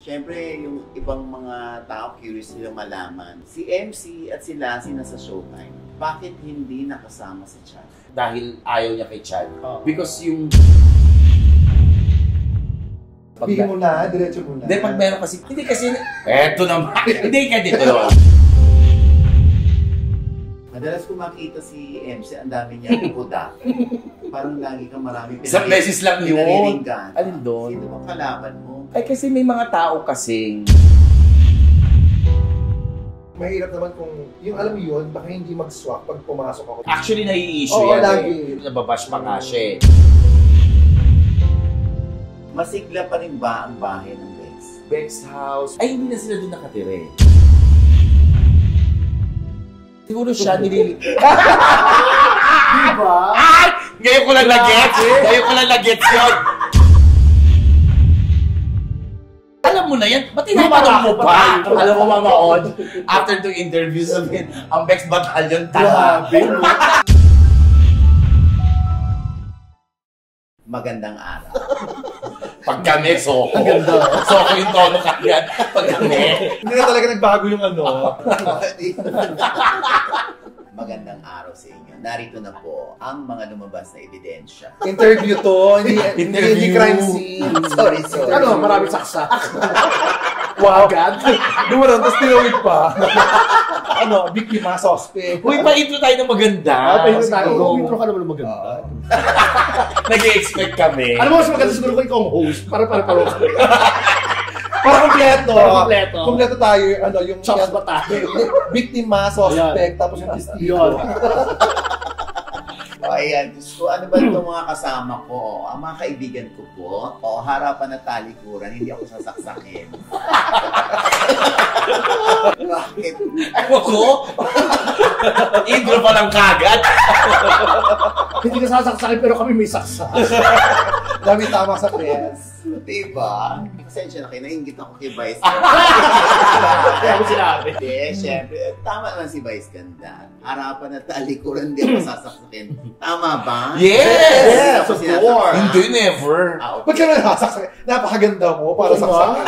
Siyempre, yung ibang mga tao curious nila malaman. Si MC at si Lassie nasa Showtime. Bakit hindi nakasama si Chad? Dahil ayaw niya kay Chad. Because yung... Bigyan mo na, diretso mo na. Hindi, pag meron kasi... Hindi kasi... Eto naman! Hindi ka dito. Madalas ko makita si MC, ang dami niya puda. Parang lagi kang marami Isang beses lang yun. Pinariringgan. Alin doon? Sino bang kalaban mo? Ay, kasi may mga tao kasing... Mahirap naman kung, yung alam mo yun, baka hindi mag-swak pag pumasok ako. Actually, nai-issue Oo, yan. lagi. Nababash pa nga siya eh. Masigla pa rin ba ang bahay ng Bex? Bex House. Ay, hindi na sila doon nakatira eh. Siguro siya nilili... Diba? Ay! Ngayon ko lang nag-gets! Ngayon ko lang nag-gets yun! Alam mo na yan, ba't tinatanong mo pa? Alam mo, Mama Od, after 2 interviews namin, ang Bex Battalion, Grabe, no? Magandang araw. Pag kami, Soko. Ang ganda. Soko yung tono kagad. Pag kami. Hindi na talaga nagbago yung ano. Magandang araw sa inyo. Narito na po ang mga lumabas na ebidensya. Interview to, hindi Interview. crime scene. Sorry. Ano, maraming saksak. Wow. God. Dumaroon, tapos tinawid pa. Ano, biktima, suspect. Uy, pa-intro tayo ng maganda. Pa-intro tayo. Go. Intro ka naman ng maganda. Nag-i-expect kami. Ano mo, mas maganda siguro kung ikaw ang host. Para kompleto. Kompleto tayo, ano, yung... Chops ba tayo? Biktima, suspect, tapos yung testigo. O ayan, Diyos ko, ano ba itong mga kasama ko? Ang mga kaibigan ko po, harapan na talikuran, hindi ako sasaksakin. Bakit? Ewan ko. Intro pa lang kagad. Hindi ka sasaksakin pero kami may saksak. Dami tama sa press. Diba? Pasensya na kayo, nainggit ako kay Vice. Kaya mo sinabi. Hindi, syempre. Tama naman si Vice Ganda. Harapan na talikuran, hindi ako sasaksakin. Tama ba? Yes! Ako sinasaksakin. Hindi, never. Ah, Ba't ka na nasaksak? Napakaganda mo para saksakin.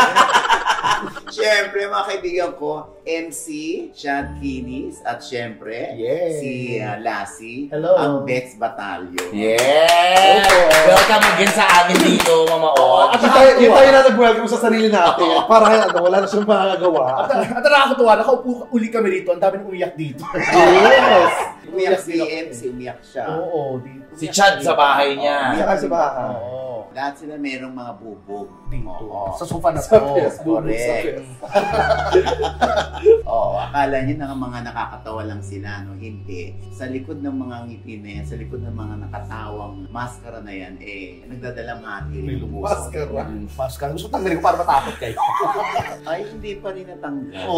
Siyempre, mga kaibigan ko, MC, Chad Kinis, at siyempre, Yes. si Lassie, Hello. ang Bex Battalion. Yes! Welcome again sa amin dito, Mama O. At yung tayo na nag-welcome sa sarili natin. Para ano, wala na siyang magagawa. At nakakatuwa, nakaupo uli kami dito, ang dami nang umiyak dito. Yes! Umiyak si MC, umiyak siya. Oo, dito. Si Chad sa bahay niya. Saka sa bahay. Oo. Lahat sila merong mga bubog. Dito. Oo. Sa sofa na Sa to. press, bubog sa Correct. press. Oo, akala niyo na mga nakakatawa lang sila, no? Hindi. Sa likod ng mga ngiti na yan, sa likod ng mga nakatawang maskara na yan, nagdadalang hati rin lumuso. Maskara. Maskara. Gusto tanggalin ko para matakot kayo. Ay, hindi pa rin natanggal.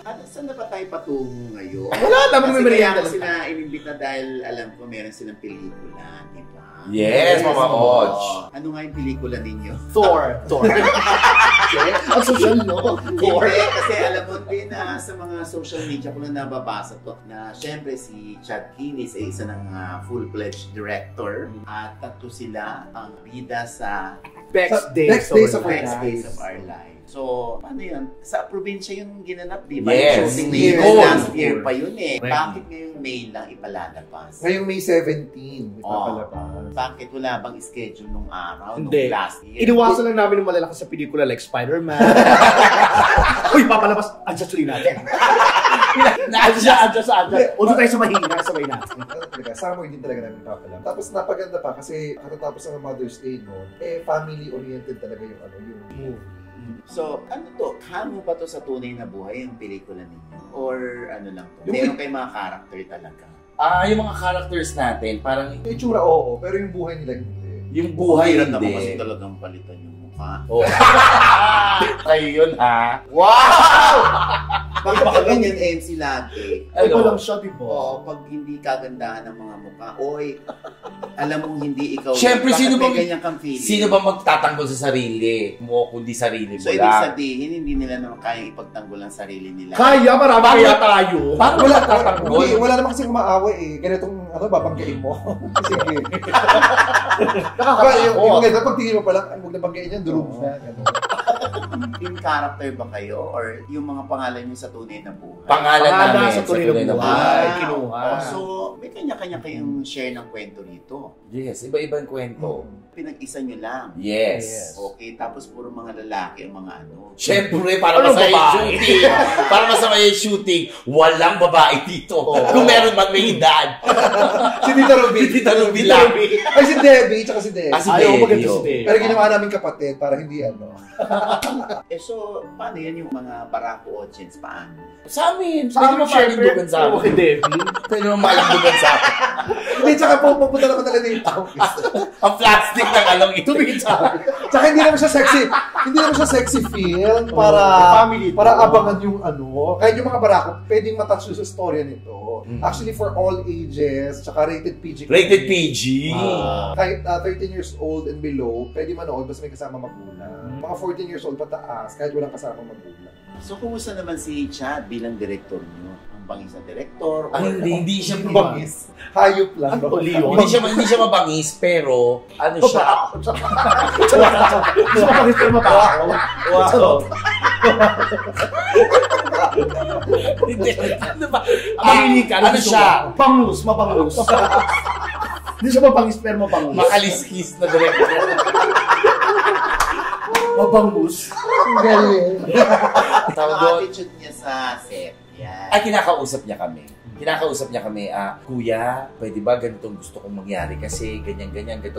Ano, saan na ba tayo patungo ngayon? Wala naman Kasi may kaya merienda ko lang. sila inimbita dahil alam ko meron silang pelikula, di ba? Yes, Mama Och. Ano nga yung pelikula ninyo? Thor. Ang social, no? Thor. Hindi, kasi alam mo din sa mga social media ko na nababasa to na syempre si Chad Kinis ay isa ng full-fledged director at tatlo sila ang bida sa Best Next Days of Our Next Lives. Days of Our Lives. So, ano yun? Sa probinsya yung ginanap, di ba? Yes. Yung shooting na Yes. yun, last year pa yun eh. Right. Bakit ngayong May lang ipalalabas? Ngayong May 17, ipapalabas. Bakit wala bang schedule nung araw, nung Hindi. last year? Iniwasan lang namin yung malalakas sa pelikula like Spider-Man. Uy, papalabas. Adjust ulit natin. Adjust. Huwag tayo sa mahina, sabay natin. Talaga, summer din talaga namin papalabas. Tapos napaganda pa kasi katatapos ng Mother's Day noon, family-oriented talaga yung yung movie. So, ano to? Hamo ba to sa tunay na buhay yung pelikula ninyo? Or ano lang to? Yung- Meron kayong mga character talaga? Yung mga characters natin, parang Yung itsura, oo, pero yung buhay nila hindi. yung buhay Hirap naman kasi hindi. talagang palitan yung mukha. Oh. Kayo yun, ha? Wow! Baka ganyan MC lagi. Ay, ko lang siya, di ba? Oo, pag hindi kagandahan ng mga mukha, oy, alam mong hindi ikaw. Siyempre, bakit sino may bang, ganyan kang feeling? sino bang magtatanggol sa sarili mo kundi sarili mo So, ibig lang? sabihin, hindi nila naman kayang ipagtanggol ang sarili nila. Kaya, marami kaya tayo. Paano wala tatanggol? Hindi, wala naman kasi umaaway eh. Ganitong, babanggain mo. Sige. Yung ganito, pag tingin mo palang, huwag na banggain yan, durog na. In character ba kayo? Or yung mga pangalan niyo sa tunay na buhay? Pangalan namin sa tunay na buhay. Kinuha. So, may kanya-kanya kayong share ng kwento dito. Yes, iba-ibang kwento. Pinag-isa nyo lang. Yes. Okay, tapos puro mga lalaki ang mga ano. Siyempre, para Ano masama yung babae? shooting. Para masama yung shooting, walang babae dito. Kung meron man, may edad. Si Tita Ruby. Si Tita Ruby lang. Ay, si Debbie, tsaka si Debbie. Ah, si Ayaw, Debbie, maganda si oh. Debbie. Pero ginawa namin kapatid para hindi ano. So, paano yan yung mga barako audience? Paano? Sa amin, Sa amin, pwede mo palindugan sa syempre, amin. Debbie. Pwede mo malindugan sa amin. Hindi, tsaka pupunta naman talaga dito. Ang plastic ng along ito. Tsaka hindi naman siya sexy. Hindi naman siya sexy film para family para to. abangan yung ano. Kahit yung mga barako, pwedeng matouch sa storya nito. Mm. Actually, for all ages, tsaka rated PG. Rated PG. Kahit 13 years old and below, pwede manood basta may kasama magulang. Mga 14 years old pataas, kahit walang kasama magulang. So, kumusta naman si Chad bilang director nyo? Ang bangis na director? Ay, hindi siya Bangis. Hayop lang. Ano, Leon? Hindi siya mabangis, pero ano siya? Gusto mo pa mabaho? Wow. Hindi. Ano ba? Mamili ka. Ano siya? Pangus, mapangus. Hindi siya mapangus, pero mapangus. Makaliskis na director. Mabangus. Galing. Tawag Ang doon. attitude niya sa set. Yan. Ay, kinakausap niya kami. Kuya, pwede ba ganitong gusto kong mangyari? Kasi ganyan, ganito.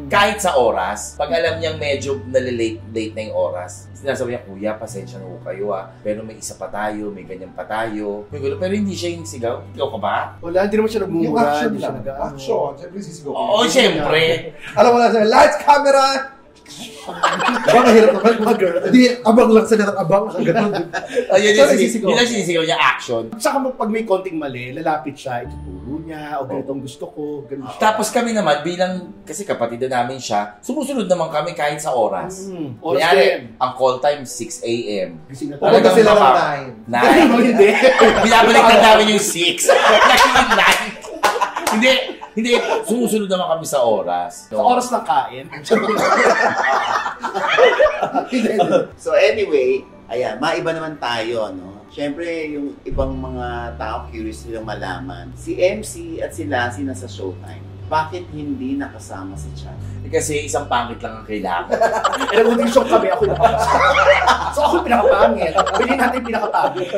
Kahit sa oras, pag alam niyang medyo late na yung oras, sinasabi niya, Kuya, pasensya na po kayo pero may isa pa tayo, may ganyan pa tayo. Pero hindi siya yung sigaw. Ikaw ka ba? Wala, hindi naman siya Yung nagmumura. action Hindi siya lang. nag-ano. Action. Siyempre sisigaw. Oo, syempre. Alam mo na sila, lights, camera! Abang, hirap naman. Hindi, abang lang sila ng abang. Ganun. Ayun Sorry, sisigaw. yun ang sinisigaw niya, action. Saka pag may konting mali, lalapit siya, ituturo niya, o ganito ang gusto ko, ganun siya. Tapos kami naman, bilang, kasi kapatid na namin siya, sumusunod naman kami kahit sa oras. Oras Kunyari, din. ang call time, 6 a.m. Gising na Pumunta Talagang sila ng maka- 9. Hindi. Binabaliktad namin yung 6. Naging 9. Hindi, sumusunod naman kami sa oras. Sa oras ng kain. So anyway, ayan, maiba naman tayo, no? Siyempre, yung ibang mga tao curious nilang malaman. Si MC at si Lassie nasa Showtime. Bakit hindi nakasama si Chad? Kasi isang pangit lang ang kailangan. Eh, nag-audition kami, ako yung So ako yung pinakapangit. Pili natin yung pinakapangit.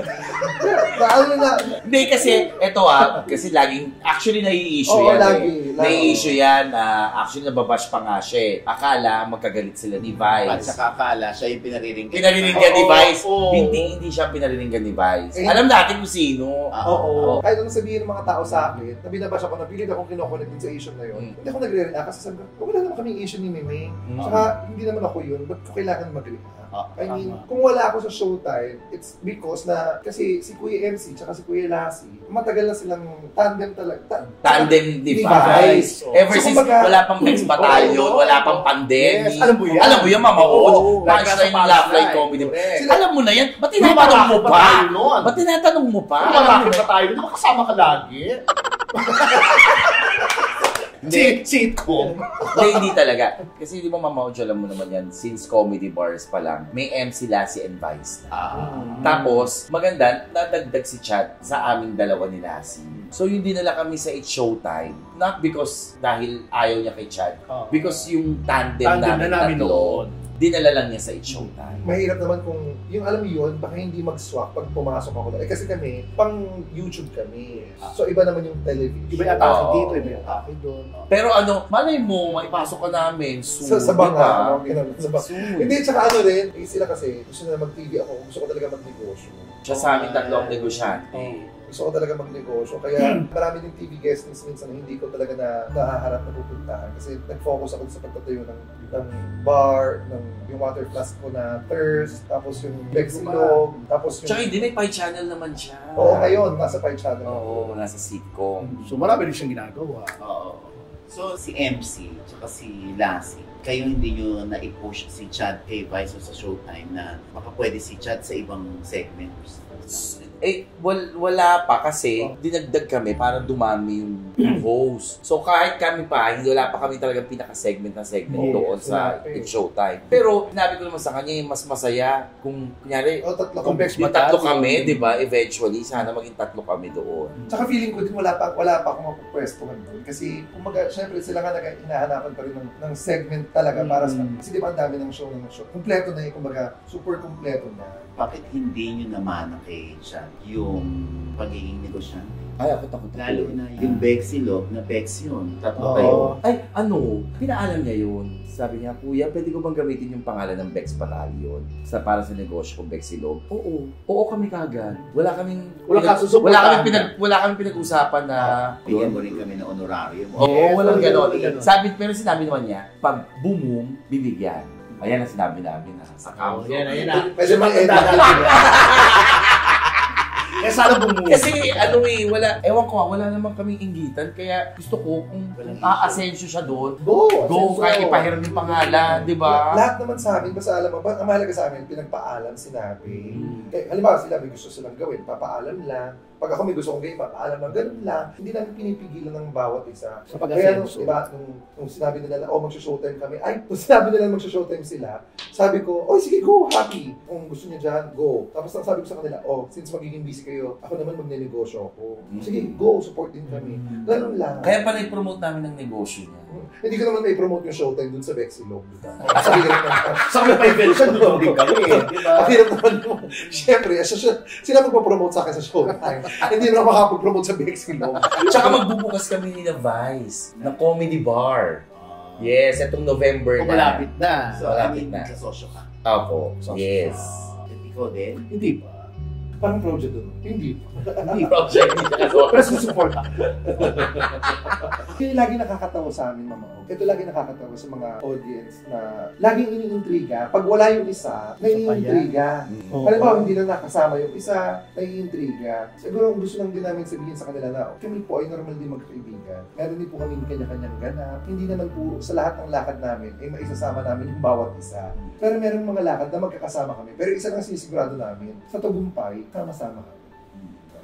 Ano na? Hindi kasi, eto kasi laging, actually nai-issue Oo, yan lagi. Nai-issue yan, actually nababash pa nga siya Akala magkagalit sila ni At Vice. saka akala siya yung pinariringgan. Pinariringgan ni Vice. Oo. Hindi siya pinariringgan ni Vice. Eh, Alam natin kung sino. Oo. Kahit anong sabihin ng mga tao sa akin, na binabash ako, napilit akong kinokonek din sa issue na yun. Hindi ako nagre-react kasi sabi ko, wala naman kaming issue ni Meme. Saka hindi naman ako yun, ba't ko kailangan mag-react? I mean, kung wala ako sa Showtime, it's because na, kasi si Kuya MC tsaka si Kuya Lassie, matagal na silang tandem talaga. Tandem device. Device. Ever So, since kumbaga- wala pang Next Battalion, Oo. wala pang pandemic. Yes, alam mo yan. Alam mo yan, Mama Oo. Odd. Lagi Punchline sa yung Love Line punchline. Comedy. Correct. Alam mo na yan. Ba't tinatanong mo pa? Ba't tinatanong mo pa? Marami pa tayo. Di ba kasama ka lagi? Sitcom. Hindi talaga. Kasi di ba Mama Odd, alam mo naman yan, since comedy bars pa lang, may MC Lassie and Vice. Tapos, maganda, nadagdag si Chad sa aming dalawa ni Lassie. So, yung dinala kami sa It's Showtime, not because dahil ayaw niya kay Chad, because yung tandem namin namin tatlo, noon. dinala lang niya sa It's Showtime. Mahirap naman kung, yung alam mo yun, baka hindi mag-swap pag pumasok ako doon. Kasi kami, pang YouTube kami. So, iba naman yung television. Iba yung atake Oo. dito, iba yung atake doon. Pero malay mo, maipasok ka namin, Sa diba? banga. Sa banga. Soon. Hindi, tsaka ano rin, sila kasi, gusto nila mag-TV ako, gusto ko talaga mag-negosyo. Siya sa amin tatlo ang negosyante. gusto ko talaga magnegosyo. Kaya marami din TV guestings minsan na hindi ko talaga nahaharap na pupuntahan. Kasi nag-focus ako sa pagtatayo ng bar, yung water flask ko na thirst, tapos yung Bexilog, tapos yung... Tsaka hindi, may pie channel naman siya. Oo, ngayon, nasa pie channel. Oo, nasa sitcom. So marami rin siyang ginagawa. Oo. So, si MC, tsaka si Lassie, kayo hindi nyo na-push si Chad kay Vice o sa Showtime na baka pwede si Chad sa ibang segments? Wala pa kasi dinagdag kami para dumami yung host. So kahit kami pa, wala pa kami talagang pinaka-segment na segment doon sa Showtime. Pero sinabi ko naman sa kanya, mas masaya kung kunyari, Kung yung tatlo kami, di ba, eventually, sana maging tatlo kami doon. Tsaka feeling ko din wala pa akong mapupwestuhan doon. Kasi, kumaga, syempre sila nga hinahanapan pa rin ng segment talaga para sa... Kasi di ba ang dami ng show. Kumpleto na kumaga, super kumpleto na. Bakit hindi nyo naman kay Chad yung pagiging negosyante? Ay, ako. Lalo na yung Bexilog na Bex yun. Tatlo Oo. kayo. Ay, pinaalam niya yun. Sabi niya, Kuya, pwede ko bang gamitin yung pangalan ng Bex Battalion para sa negosyo kong Bexilog? Oo kami kagad. Wala kaming pinag-usapan na... Bigyan mo rin kami ng honorarium. Oo, walang ganon. Pero sinabi naman niya, pag boom, bibigyan. Ayan ang sinabi namin sa council. Ayan na. Pwede mag-edit. Eh, sana bumuo. Kasi ewan ko wala naman kaming inggitan. Kaya gusto ko kung aasensyo siya doon, go kahit ipahiram yung pangalan, di ba? Lahat naman sa amin, basta alam mo, ang mahalaga sa amin, pinagpaalam sinabi. Kaya, halimbawa sila may gusto silang gawin, papaalam lang. Pag ako may gusto kong gawin, papaalam lang. Ganun lang. Hindi namin pinipigilan ng bawat isa. Sa Kaya pag-asenso. nung sinabi nila, mag-showtime kami, nung sinabi nila mag-showtime sila, sabi ko, sige, go, happy. Kung gusto niyo dyan, go. Tapos sabi ko sa kanila, since magiging busy kayo, ako naman magne-negosyo ako. Sige, go, support din kami. Ganun lang. Kaya pala i-promote namin ng negosyo niya. Hindi ko naman na-promote yung showtime dun sa Bexilog. Sabi ko naman, Sa kami pa invention, doon din kami. Diba? ang hirap naman mo. Siyempre, sila magpapromote sa akin sa showtime. Hindi na makapag-promote sa Bexilog. Tsaka magbubukas kami ni Vice ng comedy bar. Yes, itong November na. Malapit na. So, Malapit na. kasosyo ka. Opo, yes. Ikaw din? Hindi pa. Parang project doon. Hindi pa. Hindi project nito. Pero susupport ako. Kaya lagi nakakatawa sa amin, Mama Og. Ito lagi nakakatawa sa mga audience na laging iniintriga. Pag wala yung isa, naiintriga. Halimbawa, hindi na nakasama yung isa, naiintriga. Siguro ang gusto lang din namin sabihin sa kanila na kami po ay normal din magkaibigan. Meron din po kami kanya-kanyang ganap. Hindi naman po sa lahat ng lakad namin ay maisasama namin yung bawat isa. Pero meron mga lakad na magkakasama kami. Pero isa lang sinisigurado namin, sa tagumpay, sama-sama kami.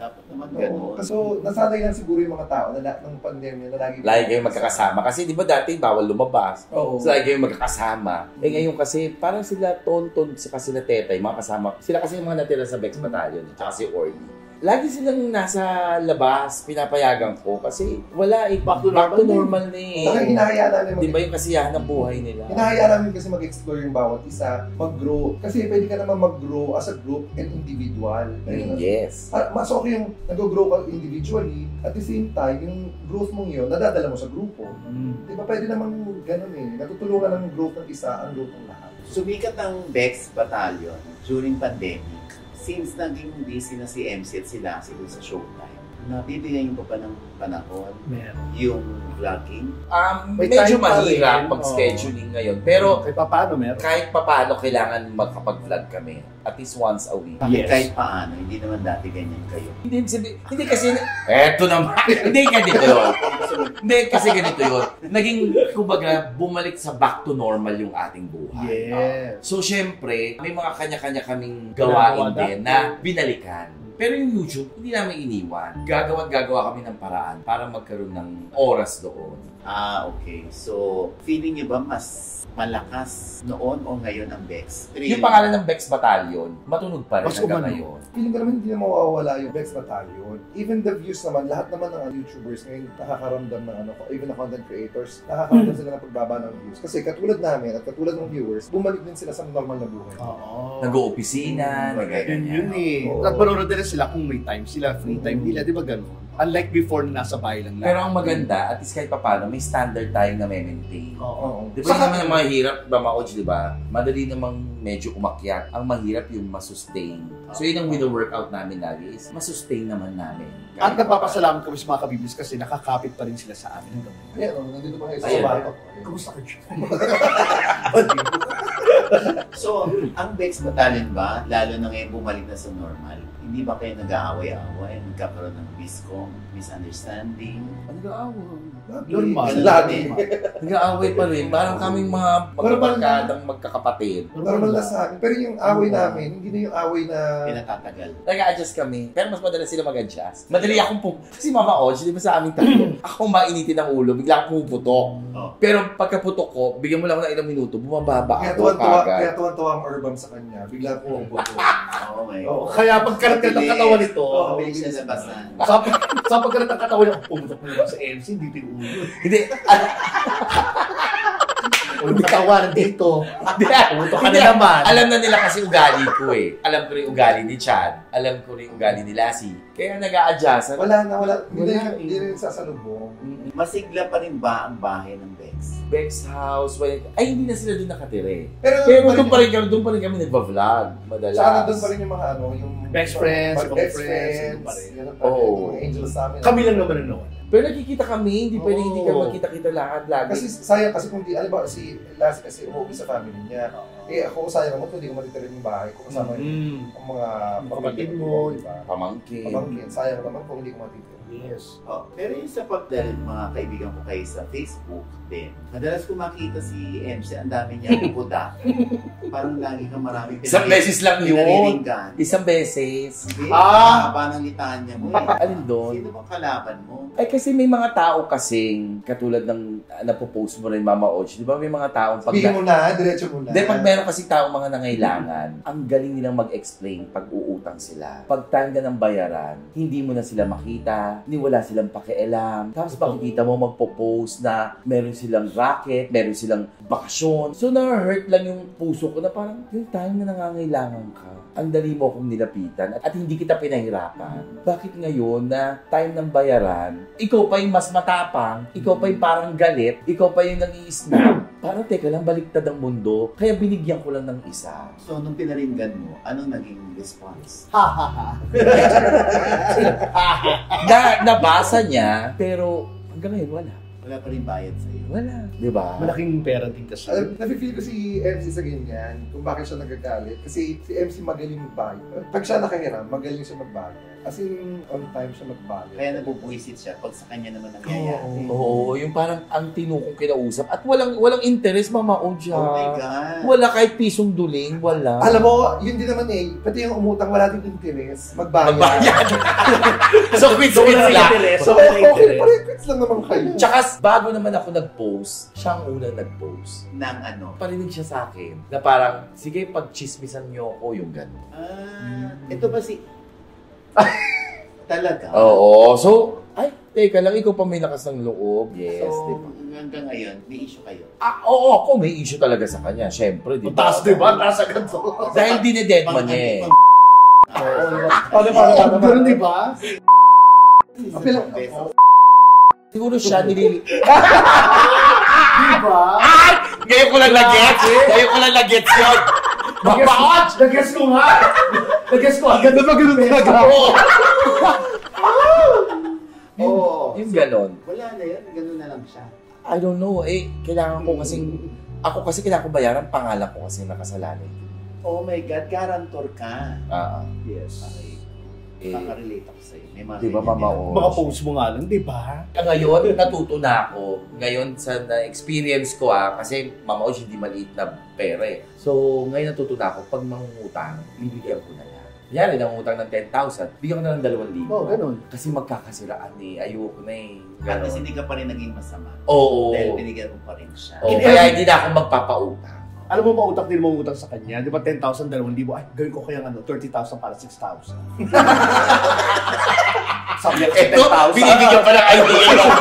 Dapat naman gano'n. Kasi nasanay lang siguro yung mga tao na ng pandemya na lagi Kayong magkakasama. Kasi di ba dati bawal lumabas. Oo. So lagi kayong magkakasama. Ngayon kasi parang sila Tonton, saka sila Tetay, mga kasama. Sila kasi yung mga natira sa Bex Battalion, tsaka si Orly. Lagi silang nasa labas, pinapayagan ko kasi wala back to normal na eh. Saka hinahayaan namin Di ba yung kasiyahan ng buhay nila? hinahayaan namin kasi mag-explore yung bawat isa, mag-grow. Kasi pwede ka naman mag-grow as a group and individual. Yes. Mas okay yung nag-grow ka individually, at the same time, yung growth mong yun, nadadala mo sa grupo. Di ba pwede naman ganun eh. Natutulungan ng growth ng isa, ang growth ng lahat. Sumikat ang Bex Battalion during pandemic. Since naging busy na si MC at si Lassie dun sa Showtime, nabibigyan yung pa ng panahon Meron. yung vlogging. May Medyo time pa mahirap rin. pag-scheduling ngayon. Pero Kahit paano meron. kahit papaano kailangan makapag-vlog kami. At least once a week. Bakit Yes. kahit paano, hindi naman dati ganyan kayo. Hindi kasi, eto naman. Hindi ganito yun. Hindi kasi ganito yun. Naging, kumbaga, bumalik sa back to normal yung ating buhay. Yes. So, syempre, may mga kanya-kanya kaming gawain din na binalikan. Pero yung YouTube, hindi namin iniwan. Gagawa kami ng paraan para magkaroon ng oras doon. Okay. So, feeling niyo ba mas malakas noon o ngayon ang Bex? Yung pangalan ng Bex Battalion, matunog pa rin Mas hanggang umano. ngayon. Feeling ko naman hindi na mawawala yung Bex Battalion. Even the views naman, lahat naman ng YouTubers ngayon nakakaramdam ng even the content creators, nakakaramdam sila ng pagbaba ng views. Kasi katulad namin at katulad ng viewers, bumalik din sila sa normal na buhay. Oo. Nag-oopisina, Yun nag-ganyan. eh. Oo. Nagpanood din sila kung may time sila, free time nila, di ba ganun? Unlike before na nasa bahay lang. Pero ang maganda, at least kahit paano, may standard tayong na-maintain. Oo. Di ba yun naman ang mahirap ba, Maoj, di ba? Madali namang medyo umakyat. Ang mahirap yung masustain. So yun ang wino-workout namin lagi is masustain naman namin. At nagpapasalamat kami sa mga kabiblis kasi nakakapit pa rin sila sa amin hanggang ngayon. Ayan, nandito pa kayo sa Ayan. bahay. Kumusta ka dyan? So, ang Bex Battalion ba, lalo na ngayon bumalik na sa normal, hindi ba kayo nag-aaway-aaway, nagkakaroon ng misunderstanding? Nag-aaway. Normal. Lagi. Nag-aaway pa rin. Parang kaming mga magkabarkadang magkakapatid. Normal na sa akin. Pero yung away namin, hindi na yung away na... Pinatatagal. Nag-a-adjust kami. Pero mas madalas sila mag-adjust. Madali akong Kasi Mama Oj, di ba sa aming tatlo, ako mainitin ang ulo, bigla akong pumuputok. Oh. Pero pagkaputok ko, bigyan mo lang ng ilang minuto, bumababa Kaya ako tuwan-tuwa kagad. ang urban sa kanya. Bigla po ang buto. Oh my Oo, God. kaya pagkarat ng katawan nito, Mabilis siya labasan. sa pagkarat ng katawan niya, pumutok mo naman sa MC, hindi tinulo. Hindi, Hindi kawan dito. Pumutok ka Hindi, na naman. alam na nila kasi ugali ko eh. Alam ko rin ugali ni Chad. Alam ko rin ugali ni Lassie. Kaya nag-a-adjust. Wala na, wala. Wala Hindi rin sasalubong. Masigla pa rin ba ang bahay ng Bex? Bex House, ay hindi na sila doon nakatire. Pero Doon pa rin kami nagba-vlog. Madalas. Saka nandun pa rin yung mga ano, yung... Best friends, best friends, friends. pa rin. Yan ang pa rin, Oo. yung mga angels sa amin. Kami lang naman noon. Pero nakikita kami, hindi pwede Oo. hindi kami magkita-kita lahat lagi. Kasi sayang kasi kung di, alam ba, si Lassie kasi umuwi sa family niya. Eh ako sayang naman kung hindi ko matitira yung bahay ko kasama ang mga Kapatid pamangkin mo, ko, di ba? Pamangkin. Pamangkin, sayang naman kung hindi ko matitira. Yes. Oh, pero yung sa pagdalil mga kaibigan ko kayo sa Facebook din, madalas ko makita si MC, ang dami niya pupuda. Parang lagi kang marami Isang beses lang yun. pinariringgan. Isang beses. Hindi, Ah! haba ng litanya mo. Eh. Alin doon? Sino bang kalaban mo? Ay kasi may mga tao kasing, katulad ng napopost mo rin Mama Och, di ba may mga taong pag... Sabihin mo na, diretso mo na. Hindi, pag meron kasi taong mga nangailangan, ang galing nilang mag-explain pag uutang sila. Pag time na ng bayaran, hindi mo na sila makita, ni wala silang pakialam. Tapos makikita mo magpo-post na meron silang racket, meron silang bakasyon. So na-hurt lang yung puso ko na parang yung time na nangangailangan ka, ang dali mo akong nilapitan at hindi kita pinahirapan. Bakit ngayon na time ng bayaran, ikaw pa yung mas matapang, ikaw pa yung parang galit, ikaw pa yung nang-i-snap. Parang teka lang, baliktad ang mundo. Kaya binigyan ko lang ng isa. So, nung pinaringgan mo, anong naging response? Nabasa niya, pero hanggang ngayon wala. Wala pa rin bayad sa'yo. Wala. Di ba? Malaking pera din kasi. Nafe-feel ko si MC sa ganyan, kung bakit siya nagagalit. Kasi si MC magaling magbayad. Pag siya nakahiram, magaling siya magbayad. As in, on time siya magbayad. Kaya nabubuisit siya pag sa kanya naman nangyayari. Oo, yung parang ang tinukong kinausap. At walang interest, Mama Oja. Oh my God. Wala kahit pisong duling, wala. Alam mo, yun din naman eh. Pati yung umutang, wala din interest. Magbayad. Magbayad. So, quits lang. So, okay, parang quits lang naman kayo. Tsaka, bago naman ako nag-post, siya ang unang nag-post. Nang ano? Parinig siya sa akin na parang, sige, pag-chismisan niyo ako yung gano'n. Ito ba si... Talaga? Oo. So, ay, teka lang, ikaw pa may lakas ng loob. Yes, So, di ba? hanggang ngayon, may issue kayo. Oo, ako may issue talaga sa kanya. Siyempre, di ba? Taas, di ba? Taas agad to. Dahil dinededma niya eh. Paano? Ganun, di ba? Siguro siya nilili... Di ba? Ay! Ngayon ko lang na-gets! Ngayon ko lang na-gets yun! Mabakot! Nag-guess ko nga! Nag-guess ko agad na ganun talaga. Oo. Yung ganon. Wala na yun. Ganun na lang siya. I don't know. Eh, kailangan ko kasing... Ako kasi kailangan ko bayaran, pangalan ko kasi nakasalalay. Oh my God, guarantor ka. Yes. Okay. Eh, Kakarelate ako sa'yo. May mga di ba, ganyan Mama din. O? Mga post mo nga lang, di ba? Ngayon, natuto na ako. Ngayon, sa na-experience ko kasi Mama O, hindi maliit na pera eh. So, ngayon natuto na ako, pag mangungutang, bibigyan ko na yan. Yari, nangungutang ng 10,000, bigyan ko na ng 2,000. Oo, ganun. Kasi magkakasiraan eh. Ayoko na eh. At least Ganon. hindi ka pa rin naging masama. Oo. Dahil binigyan mo pa rin siya. Oo, kaya hindi na ako magpapautang. Alam mo, mautang din mo utang sa kanya. Di ba 10,000, 2,000? Ay, gawin ko kaya 30,000 para 6,000. Sabi niya, Ito, 10,000. binibigyan pa ng idea yung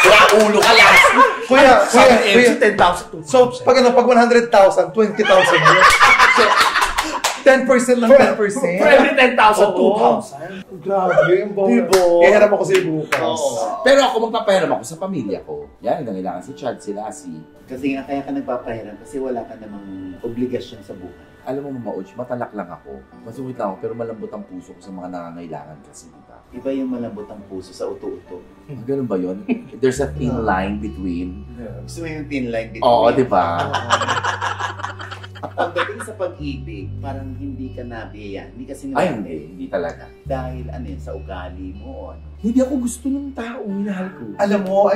mga ulo ka last. Kuya, Sabi ni MC, 10,000. So, pag 100,000, 20,000 yun. 10% lang, 10%. For every 10,000, Oo. 2,000. Grabe, yung Diba? Kaya harap ako sa'yo bukas. Pero ako magpapahiram ako sa pamilya ko. Yan, nangailangan si Chad, si Lassie. Kasi nga kaya ka nagpapahiram kasi wala ka namang obligasyon sa buhay. Alam mo, Mama Och, matalak lang ako. Masungit lang ako, pero malambot ang puso ko sa mga nangangailangan kasi, di ba? Iba yung malambot ang puso sa uto-uto. Ganun ba yun? There's a thin line between... Gusto mo yung thin line between? Oo, di ba? Pagdating sa pag-ibig, parang hindi ka nabiyaya. Hindi kasi Ay, hindi talaga. Dahil ano yun, sa ugali mo o ano. Hindi ako gusto ng taong minahal ko. Alam mo,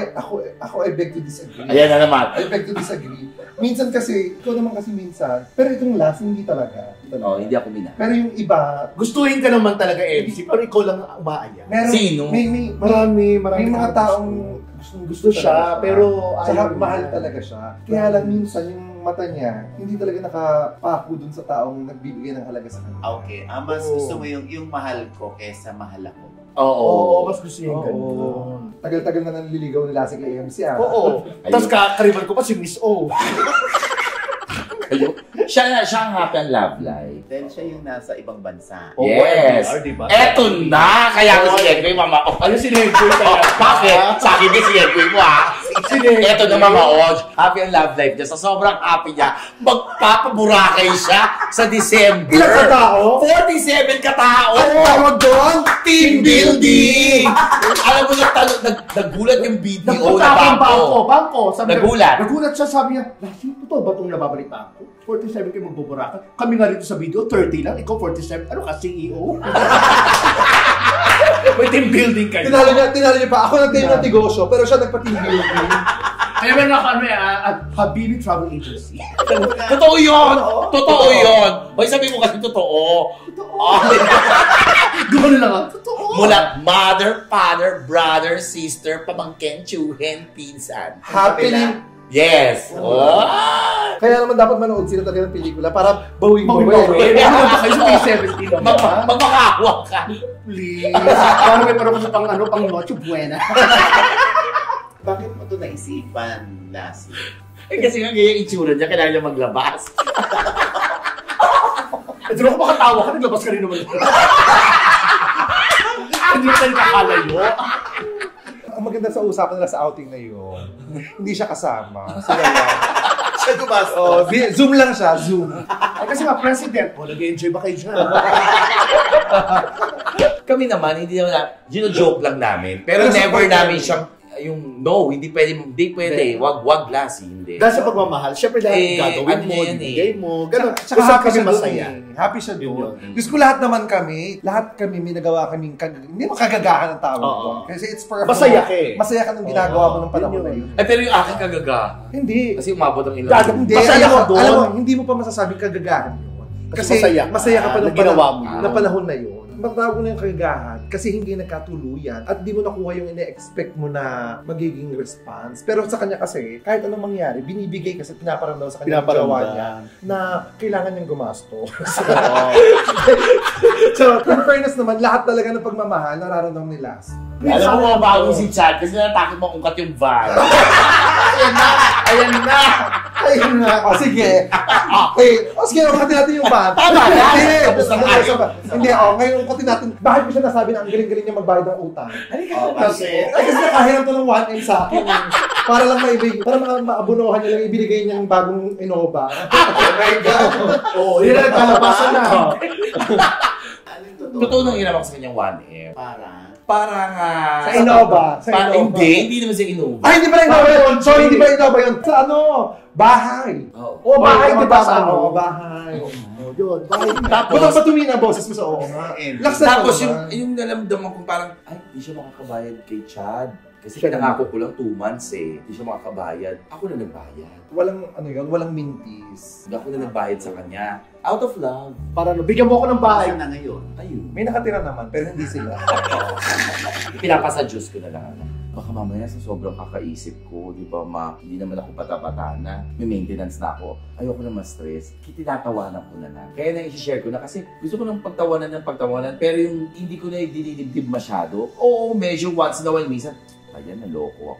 ako I beg to disagree. Ayan na naman. I beg to disagree. Minsan kasi, ikaw naman kasi minsan, pero itong last, hindi talaga. Oo, hindi ako minahal. Pero yung iba, Gustuhin ka naman talaga, MC, pero ikaw lang ang umaaya. meron, Sino? May mga taong gusto siya, pero saka ayaw mahal niya. talaga siya. Kaya lang minsan yung mata niya, hindi talaga nakapako dun sa taong nagbibigay ng halaga sa kanya. Okay, mas Oo. gusto mo yung mahal ko kesa mahal ako. Oo. Oo, mas gusto niya yung Oo. ganun. Tagal-tagal na nanliligaw nila si KMC Oo. Tapos kakariban ko pa si Miss O. Kayo? Siya ang happy ang love life. Dahil siya yung nasa ibang bansa. Oo, Yes. NPR, diba? Eto na! Kaya ko si Edwin, Mama Och. Ano si Nedjoy kaya? Bakit? Sa akin din si Edwin mo, ha? Eto na, Mama Och. Happy ang love life niya. Sa sobrang happy niya, magpapaburakay siya sa December. Ilang katao? 47 katao! Tawag doon? Team building! Alam mo, nagulat yung video na Bangko. Sabi niya- Nagulat. Nagulat siya, sabi niya, Lassie, totoo ba itong nababalita ko? 47 kayo magbuburakan. Kami nga rito sa video, 30 lang. Ikaw 47. Ano ka, CEO? May team building kayo. Tinalo niya pa. Ako nagtayo ng negosyo, pero siya nagpa-team building. Kaya meron ako at Habibi Travel Agency. Totoo yun! Totoo yun! Hoy, sabi mo kasi totoo. Gumano lang ako. Totoo. Mula mother, father, brother, sister, pamangkin, tsuhin, pinsan. Happily. Yes! Kaya naman dapat manood sila talaga ng pelikula para bawing Bawin. Ano ba kayo sa May 17 naman? Magmakaawa ka. Please. Paano may parang sa pang Noche Buena? Bakit mo ito naisipan, Lassie? Kasi nga ganyan itsura niya, kailangan niya maglabas. Ito na kung makatawa ka, naglabas ka rin naman. Hindi ka nakakalayo. Ang maganda sa usapan nila sa outing na yun, hindi siya kasama. Siya gumastos. Oh, Zoom lang siya, Zoom. Ay, kasi nga, president. O, nag-enjoy ba kayo dyan? Kami naman, hindi naman, joke lang namin. Pero never namin siyang, yung no, hindi pwede. Wag Lassie, hindi. Dahil sa pagmamahal, syempre dahil gagawin ano mo, yan ibigay mo, gano'n. Tsaka Usap happy kami siya masaya. doon. Happy siya Yun doon. yun. Gusto ko lahat kami may nagawa kaming, hindi mo kagagahan ng tawag Oo. doon. Kasi it's for Masaya ka eh. Masaya ka nung ginagawa mo ng panahon Yun na yun. yun. Ay, pero yung aking kagaga. Hindi. Kasi umabot ang ilang. Hindi. Masaya ka doon. Alam mo, hindi mo pa masasabing kagagahan yun. Kasi masaya ka pa ng na ginawa mo yun. na panahon na yun. Matawag mo na yung kagagahan kasi hindi nagkatuluyan at di mo nakuha yung ine-expect mo na magiging response. Pero sa kanya kasi, kahit anong mangyari, binibigay kasi pinaparamdam sa kanya yung jowa niya na kailangan niyang gumastos. So, in fairness naman, lahat talaga ng pagmamahal nararamdaman ni Las. Alam mo, bago si Chad kasi natakot mo ungkat yung van. Ayan na! Ayun na! O sige! Okay, o sige, ukatin natin yung band. Tama na! Hindi! Tapos na tayo. Hindi, ngayon ukatin natin. Bakit mo siya nasabi na ang galing-galing niya magbayad ng utang? Kasi, Kasi nakahiram to ng 1M sa akin. Para lang maibigay, para maabunuhan niya lang ibinigay niyang bagong Innova. oh my God! Oo, yun ang kalabasan na. Ano yung totoo? Totoo nang hinamang sa kanyang 1M. Parang Sa Innova. Sa Innova. Hindi naman siya Innova. Ay, hindi pala Innova yun. Sorry, hindi pala Innova yun. Sa ano? Bahay. Oo. Bahay, di ba? Sa ano? Bahay. Oh, yun. Tapos, Butang patumina ang boses mo sa oo nga. Laksa tapos naman. yung nalamdaman ko parang, ay, hindi siya makakabayad kay Chad. Kasi Siya pinangako ko lang 2 months eh. Hindi siya makakabayad. Ako na nagbayad. Walang mintis. Ako na nagbayad sa kanya. Out of love. Para no, bigyan mo ako ng bahay. Saan na ngayon? Ayun. May nakatira naman, pero hindi sila. Pinapasa Diyos ko na lang. Baka mamaya sa sobrang kakaisip ko, di ba, hindi naman ako pata-pata na, may maintenance na ako. Ayoko na ma-stress. Tinatawanan ko na lang. Kaya na-share ko na kasi gusto ko ng pagtawanan, pero yung hindi ko na dinidibdib masyado. Oo, medyo once na while minsan, yan, naloko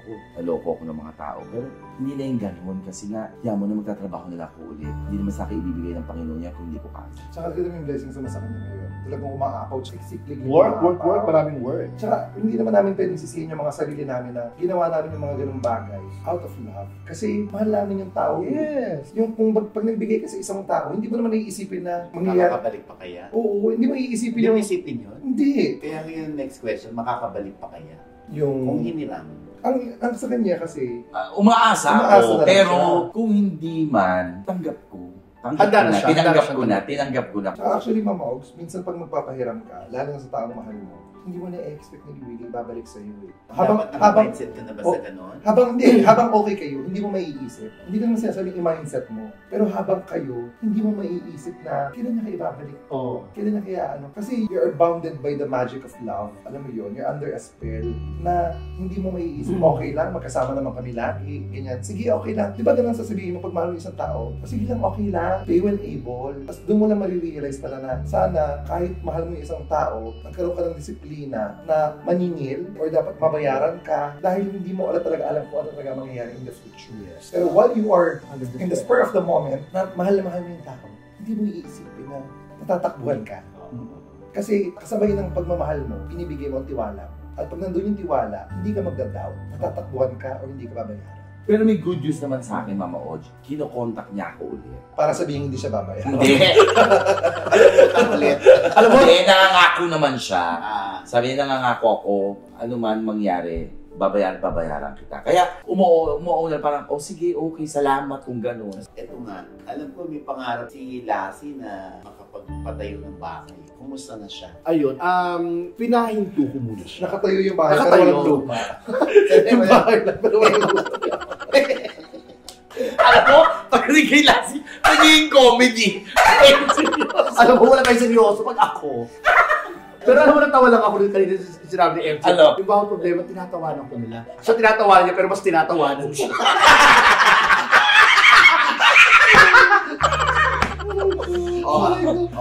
ako ng mga tao. Pero hindi na yung ganun kasi nga, mo na magtatrabaho nila ako ulit. Hindi naman sa akin ibibigay ng Panginoon niya kung hindi ko kaya. Tsaka kita yung blessings na sa kanya ngayon. Talagang umaapaw, siksiklig. Work. Maraming work. Tsaka hindi naman namin pwedeng sisihin yung mga sarili namin na ginawa namin yung mga ganung bagay out of love. Kasi mahal namin yung tao. Yes. Yung kung pag nagbigay ka sa isang tao, hindi mo naman naiisipin na mangyayari. Makakabalik pa kaya? Oo, hindi mo iisipin Hindi mo yung... isipin yun? Hindi. Kaya yung next question, makakabalik pa kaya? Yung... Kung hiniram. Ang sa kanya kasi... Umaasa na ako, lang pero siya. kung hindi man, tanggap ko. Handa na siya. Tinanggap ko na. Tsaka actually, Mama Ogs, minsan pag magpapahiram ka, lalo na sa taong mahal mo, hindi mo na-expect na really babalik sa iyo eh. Habang mindset ka na ba sa ganon? Habang okay kayo, hindi mo maiisip. Hindi naman sinasabing i-mindset mo. Pero habang kayo, hindi mo maiisip na kailan niya kayo ibabalik. Kailan niya kaya ano. Kasi you're bounded by the magic of love. Alam mo yun, you're under a spell na hindi mo maiisip. Okay lang, magkasama naman kami lagi. Ganyan. Sige, okay lang. Di ba ganun sasabihin mo pag mahal mo isang tao? Sige lang, okay lang. They when able. Tapos doon mo lang marirealize pala na sana kahit mahal mo yung isang tao, nagkaroon ka ng disiplina na maningil or dapat mabayaran ka dahil hindi mo talaga alam kung ano talaga mangyayari in the future. Yes. Pero while you are in the spur of the moment, na mahal na mahal mo yung tao, hindi mo iisipin na natatakbuhan ka. Kasi kasabay ng pagmamahal mo, pinibigay mo ang tiwala. At pag nandun yung tiwala, hindi ka magda-doubt, natatakbuhan ka o hindi ka babayaran. Pero may good news naman sa akin, Mama Oj. Kino-contact niya ako ulit. Para sabihin hindi siya babayaran. Hindi. Alam mo, nangangako naman siya. Sabi niya, nangangako ako, ano man mangyari, babayaran kita. Kaya umuulan parang, sige, okay, salamat kung gano'n. Ito nga, alam ko may pangarap si Lassie na makapagpatayo ng bahay. Kumusta na siya? Ayun, pinahinto ko muna siya. Nakatayo yung bahay, Nakatayo. pero walang luma. Yung bahay lang, pero walang luma. Alam mo, pag kay Lassie, naging comedy. Alam mo, wala kayo seryoso pag ako. Pero alam mo, natawa lang ako rin kanina sinabi ni MC. Ano? Yung bawang problema, tinatawanan ko nila. So, tinatawanan niya, pero mas tinatawanan siya.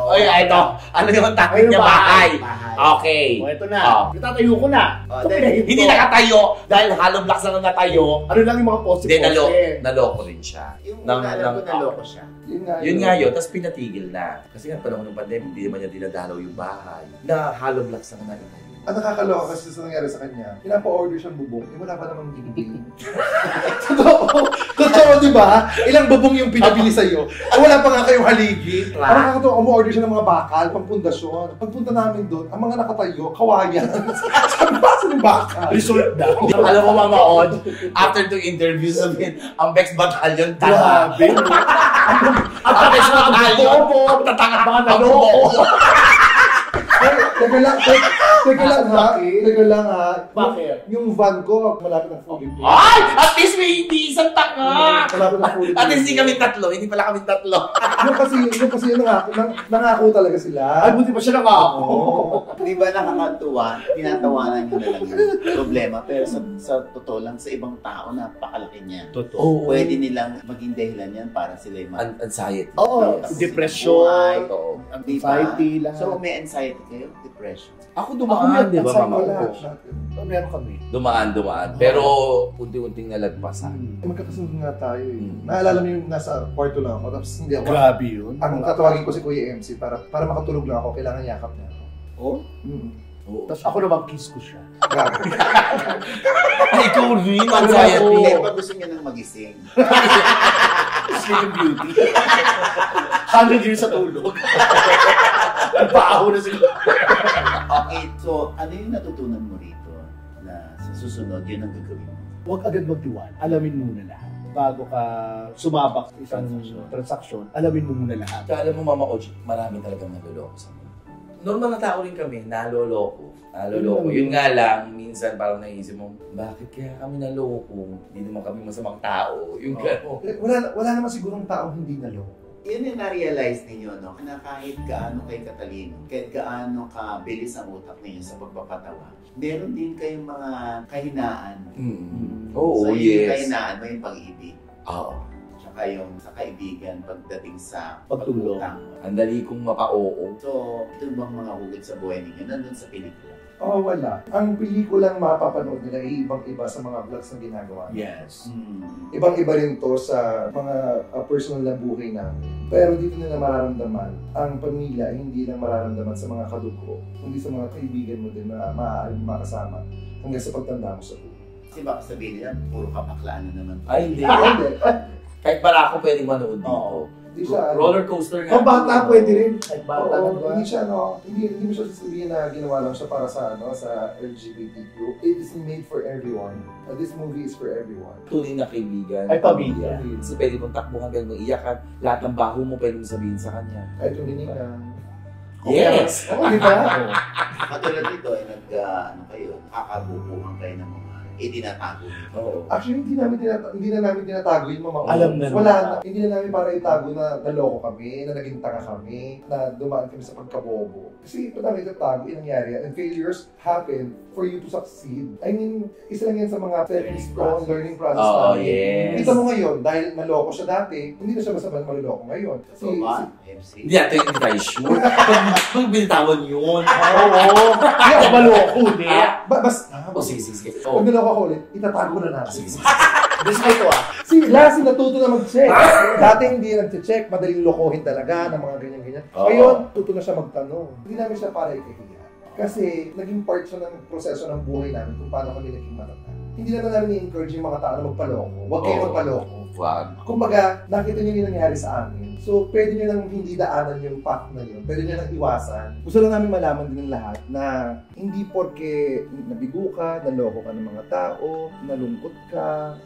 Oy, ito. Ano yung topic niya? Bahay. Okay. O, ito na. Natatayo ko na. Ito pinahinto. Hindi nakatayo dahil hollow blocks lang natayo. Ano lang yung mga positive? Hindi, naloko rin siya. Yung alam ko naloko siya. Yun nga yun, tapos pinatigil na. Kasi nga panahon ng pandemic, hindi naman niya dinadalaw yung bahay. Na hollow blocks lang natayo. Ang nakakaloka kasi sa nangyari sa kanya, pinapa-order siyang bubong, wala pa namang binibili. Totoo, di ba? Ilang bubong yung pinabili sa'yo, wala pa nga kayong haligi. Ang nakakatawa, umu-order siya ng mga bakal, pang-pundasyon. Pagpunta namin doon, ang mga nakatayo, kawayan. Sabi ba sa ng bakal? Resort daw. Alam mo, Mama Od, after 2 interviews, sabihin, ang Bex Battalion, Grabe. Ang Bex Battalion, tatangap mga naloko. Teka lang ha. Bakit? Yung van ko, malapit ng fully paid. Ay! At least may hindi isang tanga! Malapit ng fully paid. At least hindi kami tatlo, hindi pala kami tatlo. Yung kasi yung nangako talaga sila. Ay, buti pa siya nangako. Di ba nakakatuwa? Tinatawanan nyo na lang yung problema. Pero sa totoo lang, sa ibang tao, napakalaki niya. Totoo. Pwede nilang maging dahilan yan para sila yung Anxiety. Oo. Tapos Depression. Oo. Anxiety lang. So, may anxiety kayo? Depression? Ako dumaan, di ba, Mama Od? Meron kami. Dumaan. Pero unti-unting nalagpasan. Magkakasunod nga tayo eh. Naalala mo yung nasa kwarto lang ako, tapos hindi ako. Grabe yun. Ang tatawagin ko si Kuya MC para makatulog lang ako, kailangan yakap niya ako. Oh? Oo. Tapos ako naman kiss ko siya. Grabe. Ay, ikaw rin, anxiety. Hindi, pag gusto niya nang magising. Sleeping Beauty. 100 years sa tulog. Nagpaaho na sila. Okay, so ano yung natutunan mo rito na sa susunod, yun ang gagawin mo? Huwag agad magtiwala. Alamin muna lahat. Bago ka sumabak sa isang transaksyon, alamin mo muna lahat. Kaya alam mo, Mama Oji, marami talagang naloloko sa mundo. Normal na tao rin kami, naloloko. Yun nga lang, minsan parang naisip mo, bakit kaya kami naloko? Hindi naman kami masamang tao. Yung gano'n. Wala naman sigurong taong hindi naloko. Yun yung na-realize ninyo, no? Na kahit gaano kayo katalino, kahit gaano kabilis ang utak ninyo sa pagpapatawa, meron din kayong mga kahinaan. Oo, So, yung yes. kahinaan mo yung pag-ibig. Oo. Tsaka yung sa kaibigan pagdating sa Pagtulong. pagutang. Ang dali kong mapa-oo. So, ito bang mga hugot sa buhay ninyo nandun sa pelikula? Oo, wala. Ang pelikulang mapapanood nila ay ibang-iba sa mga vlogs na ginagawa. Yes. Ibang-iba rin to sa mga personal na buhay namin. Pero dito nila mararamdaman, ang pamilya ay hindi lang mararamdaman sa mga kadugo, kundi sa mga kaibigan mo din na maaaring makasama hanggang sa pagtanda mo sa buhay. Kasi baka sabihin nila, puro kabaklaan na naman. Ay, hindi. Hindi. Kahit para ako pwedeng manood dito. Oo. Hindi siya, Roller coaster nga. Ang bata pwede rin. Kahit bata ka Oo, ba? hindi siya, hindi mo siya sasabihin na ginawa lang siya para sa, sa LGBT group. It is made for everyone. This movie is for everyone. Tunay na kaibigan. Ay, pamilya. Kasi pwede mong takbo hanggang mo iyakan. Lahat ng baho mo pwede mong sabihin sa kanya. Kahit yung hinihingan. Yes! Oo, di ba? Katulad dito, ay nakakabubuhan kayo ng mga itinatago nito. Oo. Actually, hindi na namin tinatago yung mga Alam na wala na. Hindi na namin para itago na naloko kami, na naging tanga kami, na dumaan kami sa pagkabobo. Kasi ito namin itatago, yung nangyari. And failures happen for you to succeed. I mean, isa lang yan sa mga learning process Oo, namin. yes. Kita mo ngayon, dahil naloko siya dati, hindi na siya basta maloloko ngayon. So ba, MC? Hindi natin hindi tayo sure. Pag binitawan yun. Oo. Hindi ako maloko, hindi. Basta, O sige, sige. pag naloko ako ulit, itatago na natin. Sige, sige. Gusto ko ito Si Lassie natuto na mag-check. Dati hindi nag-check, madaling lokohin talaga ng mga ganyan-ganyan. Oo. Ngayon, tuto na siya magtanong. Hindi namin siya para ikahiya. Kasi naging part siya ng proseso ng buhay namin kung paano kami naging matatag. Hindi naman namin i-encourage yung mga tao na magpaloko. Huwag kayo Oo. magpaloko. Wag. Kumbaga, nakita niyo yung nangyari sa amin. So, pwede niyo lang hindi daanan yung path na yun. Pwede niyo lang iwasan. Gusto lang namin malaman din ng lahat na hindi porke nabigo ka, naloko ka ng mga tao, nalungkot ka,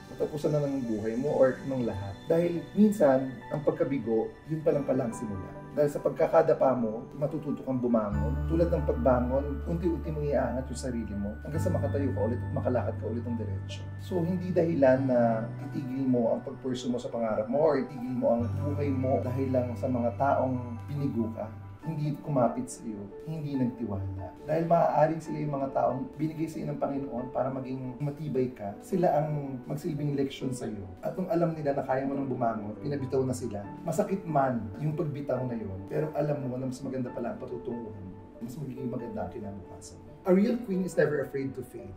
matapusan na ng buhay mo or ng lahat. Dahil minsan, ang pagkabigo, yun pa lang palang simula. Dahil sa pagkakadapa mo, matututo kang bumangon. Tulad ng pagbangon, unti-unti mong iaangat yung sarili mo hanggang sa makatayo ka ulit at makalakad ka ulit ng diretsyo. So, hindi dahilan na itigil mo ang pag-pursue mo sa pangarap mo or itigil mo ang buhay mo dahil lang sa mga taong pinigo ka. Hindi kumapit sa iyo, hindi nagtiwala. Dahil maaaring sila yung mga taong binigay sa iyo ng Panginoon para maging matibay ka. Sila ang magsilbing leksyon sa iyo. At kung alam nila na kaya mo nang bumangon, pinabitaw na sila. Masakit man yung pagbitaw na yun, pero alam mo na mas maganda pala ang patutunguhan mo. Mas magiging maganda ang kinabukasan. A real queen is never afraid to fail.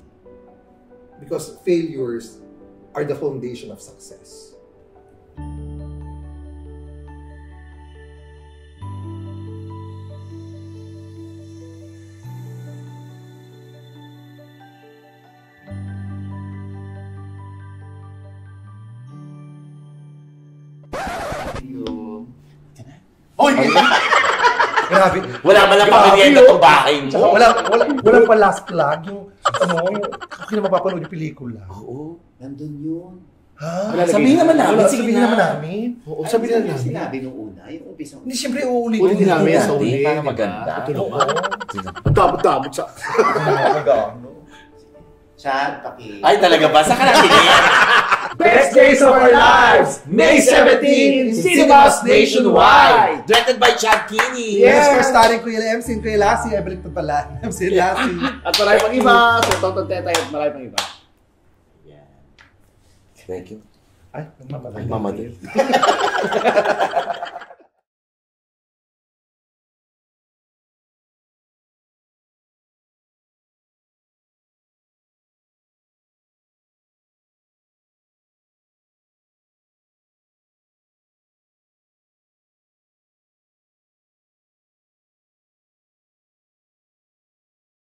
Because failures are the foundation of success. Uy! Grabe. Wala ba lang Grabe, pamilya oh. itong bahay mo? Tsaka wala pa last plug yung okay na mapapanood yung pelikula. Oo. Nandun yun. Ha? Sabihin naman namin. Wala, Sige sabihin na. naman namin. Oo, sabihin na namin. Sinabi nung una, yung umpisa. Hindi, siyempre uulitin Ulitin namin sa Hindi, uli. para maganda. Ito naman. Sige. Damot-damot sa... Chad, paki... Ay, talaga ba? Saan ka nakinig? Best Days of Our Lives! May 17! Cinemas Nationwide! Directed by Chad Kinney. Yes, for starring Kuya MC and Kuya Lassie. Ay, balik pa pala. MC Lassie. At marami pang iba. So, Tonton Tetay at marami pang iba. Thank you. Ay, Ay, mamadali.